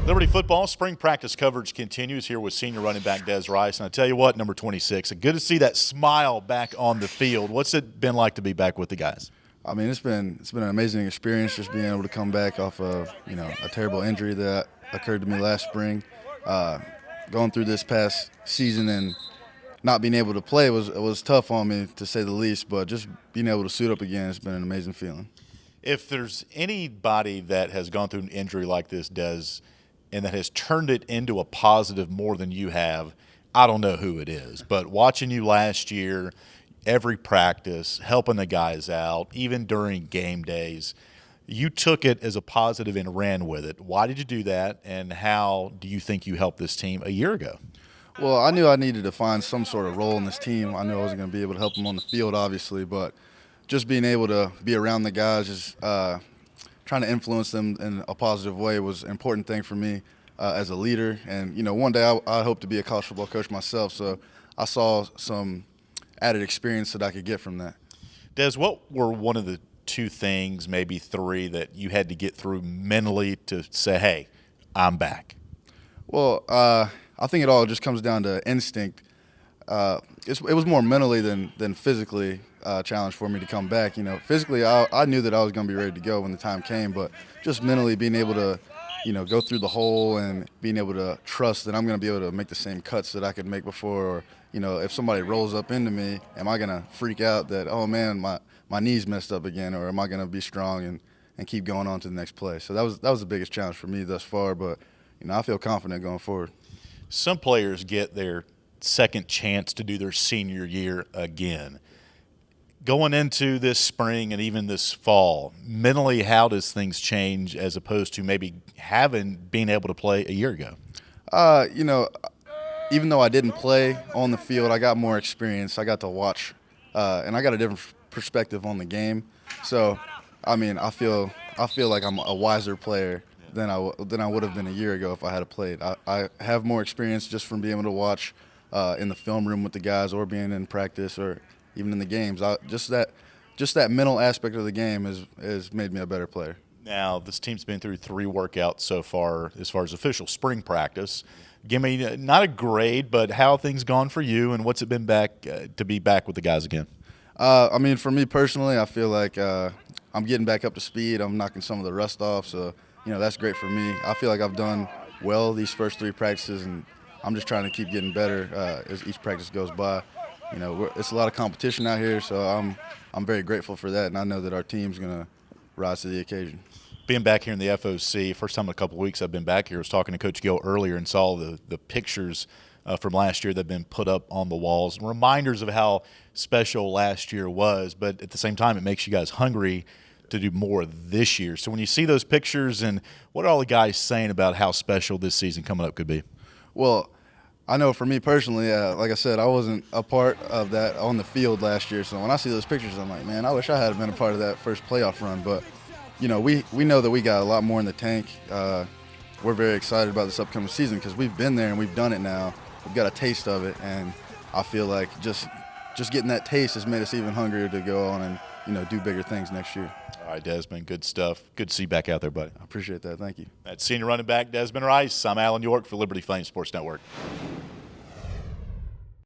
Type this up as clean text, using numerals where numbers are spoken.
Liberty football spring practice coverage continues here with senior running back Des Rice. And I tell you what, number 26, good to see that smile back on the field. What's it been like to be back with the guys? I mean, it's been an amazing experience just being able to come back off of a terrible injury that occurred to me last spring. Going through this past season and not being able to play was tough on me, to say the least. But just being able to suit up again, it's been an amazing feeling. If there's anybody that has gone through an injury like this, Des, and that has turned it into a positive more than you have, I don't know who it is. But watching you last year, every practice, helping the guys out, even during game days, you took it as a positive and ran with it. Why did you do that, and how do you think you helped this team a year ago? Well, I knew I needed to find some sort of role in this team. I knew I wasn't going to be able to help them on the field, obviously, but just being able to be around the guys, just trying to influence them in a positive way was an important thing for me as a leader. And, one day I hope to be a college football coach myself, so I saw some added experience that I could get from that. Des, what were one of the two things, maybe three, that you had to get through mentally to say, hey, I'm back? Well, I think it all just comes down to instinct. It was more mentally than physically a challenge for me to come back. Physically, I knew that I was going to be ready to go when the time came, but just mentally being able to, go through the hole and being able to trust that I'm going to be able to make the same cuts that I could make before. Or, if somebody rolls up into me, am I going to freak out that, oh, man, my knee's messed up again, or am I going to be strong and keep going on to the next play? So that was the biggest challenge for me thus far, but, I feel confident going forward. Some players get their second chance to do their senior year again. Going into this spring and even this fall, mentally, how does things change as opposed to maybe being able to play a year ago? Even though I didn't play on the field, I got more experience. I got to watch, and I got a different perspective on the game. So, I feel like I'm a wiser player than I would have been a year ago if I had played. I have more experience just from being able to watch in the film room with the guys, or being in practice, or even in the games. Just that mental aspect of the game has made me a better player. Now, this team's been through 3 workouts so far as official spring practice. Give me not a grade, but how have things gone for you, and what's it been back to be back with the guys again? For me personally, I feel like I'm getting back up to speed. I'm knocking some of the rust off, so that's great for me. I feel like I've done well these first 3 practices, and I'm just trying to keep getting better as each practice goes by. It's a lot of competition out here, so I'm very grateful for that, and I know that our team's going to rise to the occasion. Being back here in the FOC, first time in a couple of weeks I've been back here. I was talking to Coach Gill earlier and saw the pictures from last year that have been put up on the walls, reminders of how special last year was, but at the same time it makes you guys hungry to do more this year. So when you see those pictures, and what are all the guys saying about how special this season coming up could be? Well, I know for me personally, like I said, I wasn't a part of that on the field last year. So when I see those pictures, I'm like, man, I wish I had been a part of that first playoff run. But, we know that we got a lot more in the tank. We're very excited about this upcoming season because we've been there and we've done it now. We've got a taste of it, and I feel like just getting that taste has made us even hungrier to go on and, do bigger things next year. All right, Desmond, good stuff. Good to see you back out there, buddy. I appreciate that. Thank you. That's senior running back Desmond Rice. I'm Alan York for Liberty Flame Sports Network.